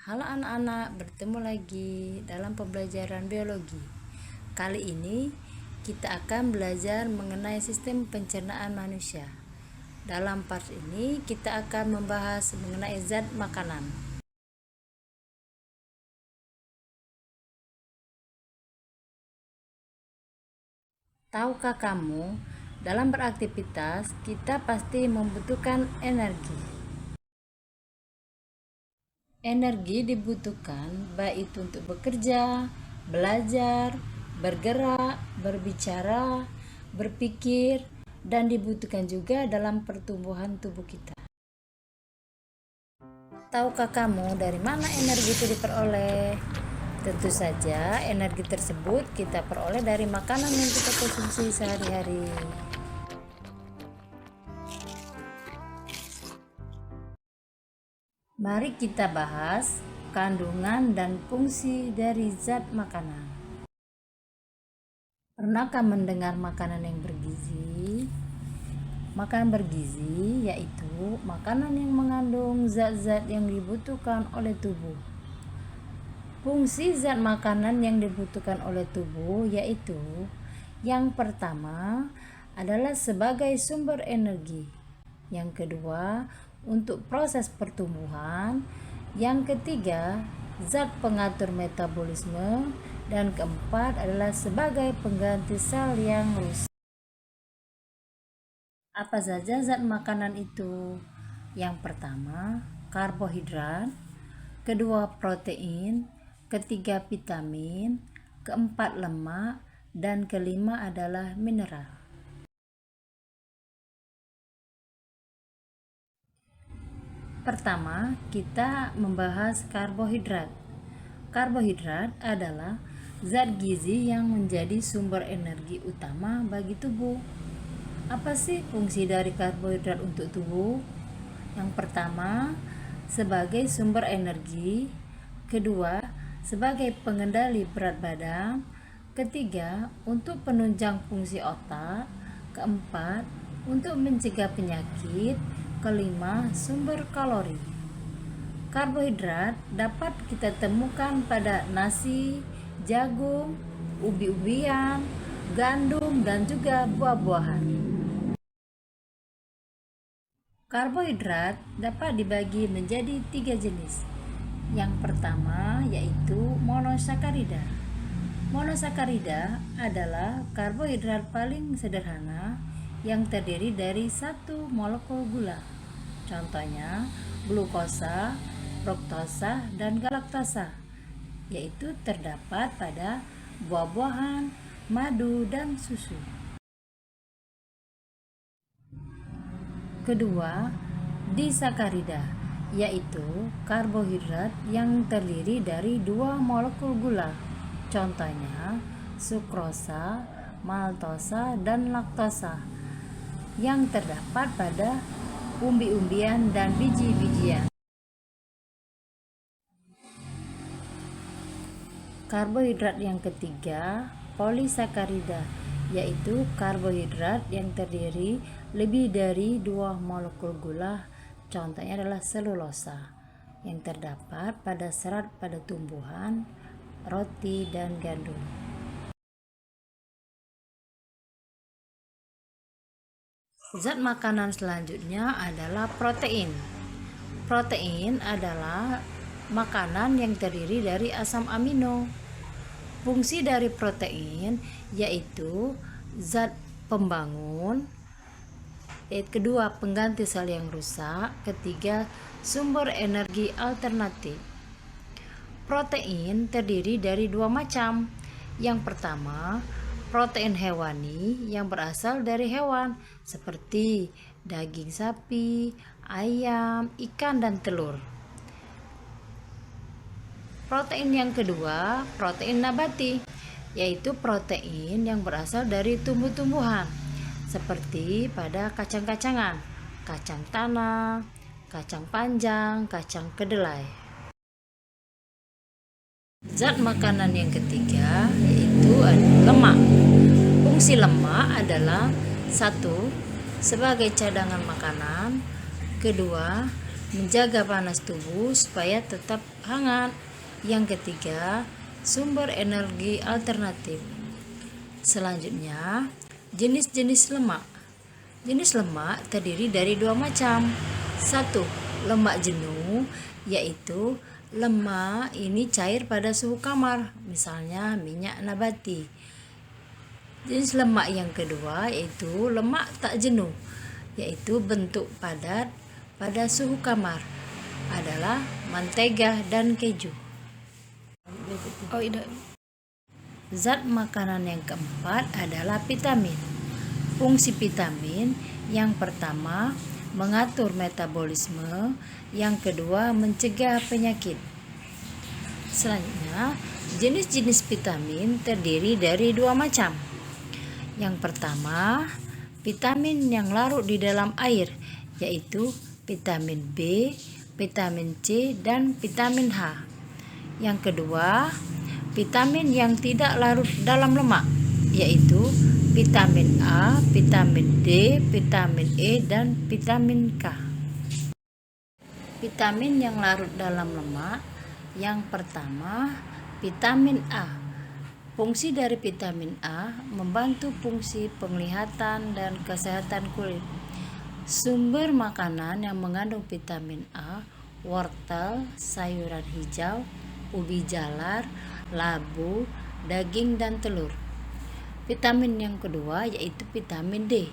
Halo anak-anak, bertemu lagi dalam pembelajaran biologi. Kali ini kita akan belajar mengenai sistem pencernaan manusia. Dalam part ini kita akan membahas mengenai zat makanan. Tahukah kamu, dalam beraktivitas kita pasti membutuhkan energi. Energi dibutuhkan baik itu untuk bekerja, belajar, bergerak, berbicara, berpikir, dan dibutuhkan juga dalam pertumbuhan tubuh kita. Tahukah kamu dari mana energi itu diperoleh? Tentu saja energi tersebut kita peroleh dari makanan yang kita konsumsi sehari-hari. Mari kita bahas kandungan dan fungsi dari zat makanan. Pernahkah mendengar makanan yang bergizi? Makanan bergizi yaitu makanan yang mengandung zat-zat yang dibutuhkan oleh tubuh. Fungsi zat makanan yang dibutuhkan oleh tubuh yaitu yang pertama adalah sebagai sumber energi, yang kedua untuk proses pertumbuhan, yang ketiga zat pengatur metabolisme, dan keempat adalah sebagai pengganti sel yang rusak. Apa saja zat makanan itu? Yang pertama, karbohidrat, kedua protein, ketiga vitamin, keempat lemak, dan kelima adalah mineral. Pertama, kita membahas karbohidrat. Karbohidrat adalah zat gizi yang menjadi sumber energi utama bagi tubuh. Apa sih fungsi dari karbohidrat untuk tubuh? Yang pertama, sebagai sumber energi, kedua, sebagai pengendali berat badan, ketiga, untuk penunjang fungsi otak, keempat, untuk mencegah penyakit, kelima, sumber kalori. Karbohidrat dapat kita temukan pada nasi, jagung, ubi-ubian, gandum, dan juga buah-buahan. Karbohidrat dapat dibagi menjadi 3 jenis. Yang pertama yaitu monosakarida. Monosakarida adalah karbohidrat paling sederhana yang terdiri dari satu molekul gula. Contohnya glukosa, fruktosa, dan galaktasa, yaitu terdapat pada buah-buahan, madu, dan susu. Kedua, disakarida, yaitu karbohidrat yang terdiri dari 2 molekul gula. Contohnya sukrosa, maltosa, dan laktosa, yang terdapat pada umbi-umbian dan biji-bijian. Karbohidrat yang ketiga, polisakarida, yaitu karbohidrat yang terdiri lebih dari 2 molekul gula. Contohnya adalah selulosa, yang terdapat pada serat pada tumbuhan, roti, dan gandum. Zat makanan selanjutnya adalah protein. Protein adalah makanan yang terdiri dari asam amino. Fungsi dari protein yaitu zat pembangun, kedua pengganti sel yang rusak, ketiga sumber energi alternatif. Protein terdiri dari 2 macam. Yang pertama, protein hewani yang berasal dari hewan seperti daging sapi, ayam, ikan, dan telur. Protein yang kedua, protein nabati, yaitu protein yang berasal dari tumbuh-tumbuhan seperti pada kacang-kacangan, kacang tanah, kacang panjang, kacang kedelai. Zat makanan yang ketiga yaitu lemak. Fungsi lemak adalah 1. Sebagai cadangan makanan, kedua menjaga panas tubuh supaya tetap hangat. Yang ketiga, sumber energi alternatif. Selanjutnya, jenis-jenis lemak. Jenis lemak terdiri dari dua macam. Satu, lemak jenuh, yaitu lemak ini cair pada suhu kamar, misalnya minyak nabati. Jenis lemak yang kedua yaitu lemak tak jenuh, yaitu bentuk padat pada suhu kamar, adalah mentega dan keju. Zat makanan yang keempat adalah vitamin. Fungsi vitamin yang pertama mengatur metabolisme, yang kedua mencegah penyakit. Selanjutnya, jenis-jenis vitamin terdiri dari dua macam. Yang pertama, vitamin yang larut di dalam air, yaitu vitamin B, vitamin C, dan vitamin H. Yang kedua, vitamin yang tidak larut dalam lemak, yaitu vitamin A, vitamin D, vitamin E, dan vitamin K. Vitamin yang larut dalam lemak, yang pertama, vitamin A. Fungsi dari vitamin A membantu fungsi penglihatan dan kesehatan kulit. Sumber makanan yang mengandung vitamin A: wortel, sayuran hijau, ubi jalar, labu, daging, dan telur. Vitamin yang kedua yaitu vitamin D.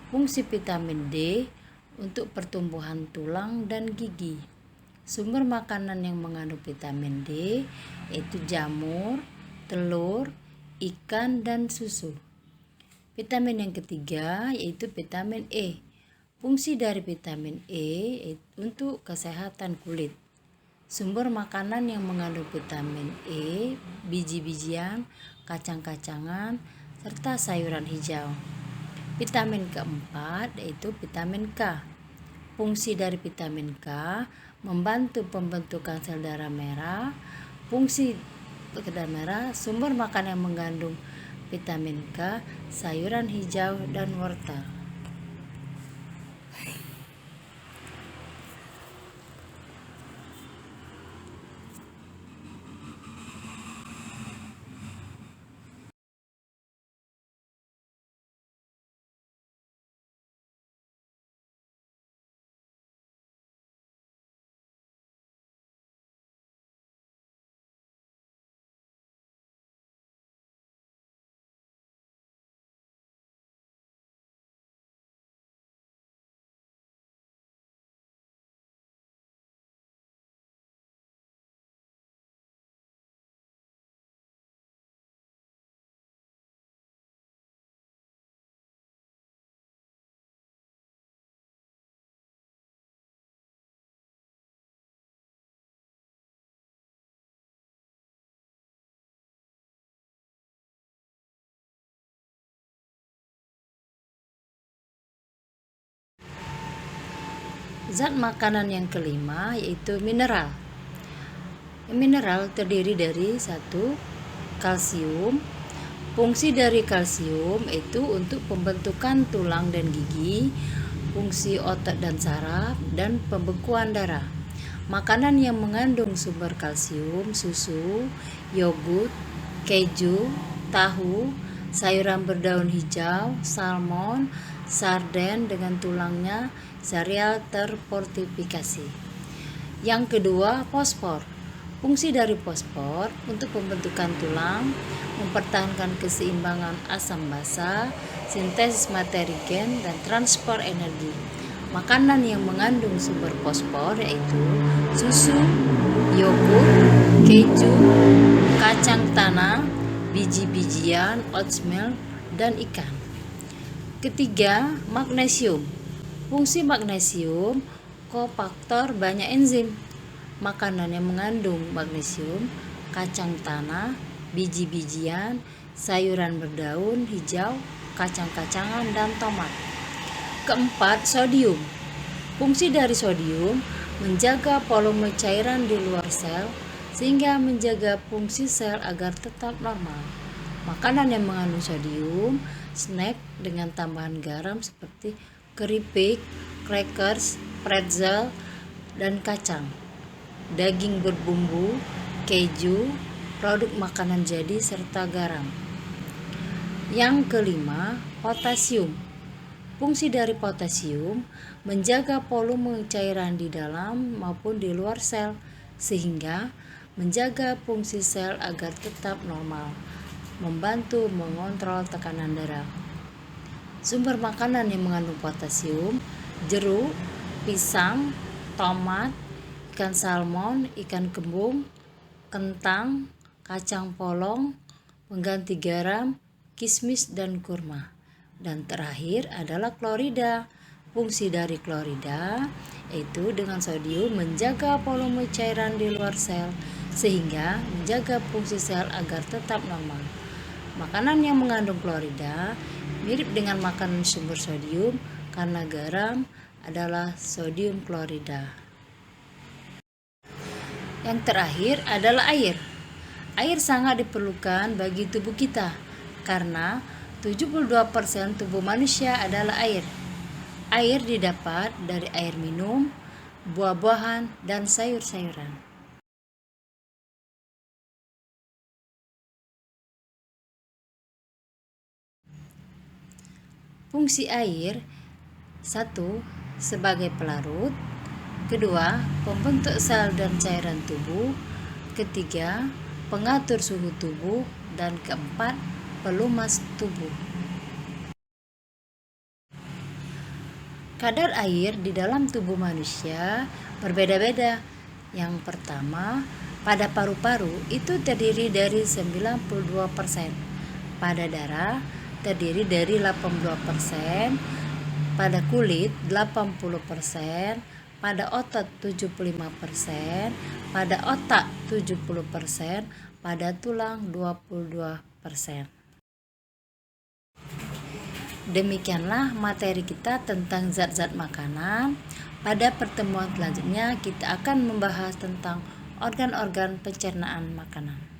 Fungsi vitamin D untuk pertumbuhan tulang dan gigi. Sumber makanan yang mengandung vitamin D yaitu jamur, telur, ikan, dan susu. Vitamin yang ketiga yaitu vitamin E. Fungsi dari vitamin E untuk kesehatan kulit. Sumber makanan yang mengandung vitamin E: biji-bijian, kacang-kacangan, serta sayuran hijau. Vitamin keempat yaitu vitamin K. Fungsi dari vitamin K membantu pembentukan sel darah merah. Fungsi darah merah, sumber makanan yang mengandung vitamin K: sayuran hijau dan wortel. Zat makanan yang kelima yaitu mineral. Mineral terdiri dari satu, kalsium. Fungsi dari kalsium itu untuk pembentukan tulang dan gigi, fungsi otot dan saraf, dan pembekuan darah. Makanan yang mengandung sumber kalsium: susu, yogurt, keju, tahu, sayuran berdaun hijau, salmon, sarden dengan tulangnya, sereal terfortifikasi. Yang kedua, fosfor. Fungsi dari fosfor untuk pembentukan tulang, mempertahankan keseimbangan asam basa, sintesis materi gen, dan transfer energi. Makanan yang mengandung sumber fosfor yaitu susu, yogurt, keju, kacang tanah, biji-bijian, oatmeal, dan ikan. Ketiga, magnesium. Fungsi magnesium: kofaktor banyak enzim. Makanan yang mengandung magnesium: kacang tanah, biji-bijian, sayuran berdaun hijau, kacang-kacangan, dan tomat. Keempat, sodium. Fungsi dari sodium: menjaga volume cairan di luar sel sehingga menjaga fungsi sel agar tetap normal. Makanan yang mengandung sodium: snack dengan tambahan garam seperti keripik, crackers, pretzel, dan kacang, daging berbumbu, keju, produk makanan jadi, serta garam. Yang kelima, potasium. Fungsi dari potasium menjaga volume cairan di dalam maupun di luar sel, sehingga menjaga fungsi sel agar tetap normal, membantu mengontrol tekanan darah. Sumber makanan yang mengandung potasium: jeruk, pisang, tomat, ikan salmon, ikan kembung, kentang, kacang polong, pengganti garam, kismis, dan kurma. Dan terakhir adalah klorida. Fungsi dari klorida yaitu dengan sodium menjaga volume cairan di luar sel, sehingga menjaga fungsi sel agar tetap normal. Makanan yang mengandung klorida mirip dengan makanan sumber sodium karena garam adalah sodium klorida. Yang terakhir adalah air. Air sangat diperlukan bagi tubuh kita karena 72% tubuh manusia adalah air. Air didapat dari air minum, buah-buahan, dan sayur-sayuran. Fungsi air: 1. Sebagai pelarut. 2. Pembentuk sel dan cairan tubuh. 3. Pengatur suhu tubuh. Dan 4. Pelumas tubuh. Kadar air di dalam tubuh manusia berbeda-beda. Yang pertama, pada paru-paru itu terdiri dari 92%, pada darah terdiri dari 82%, pada kulit 80%, pada otot 75%, pada otak 70%, pada tulang 22%. Demikianlah materi kita tentang zat-zat makanan. Pada pertemuan selanjutnya kita akan membahas tentang organ-organ pencernaan makanan.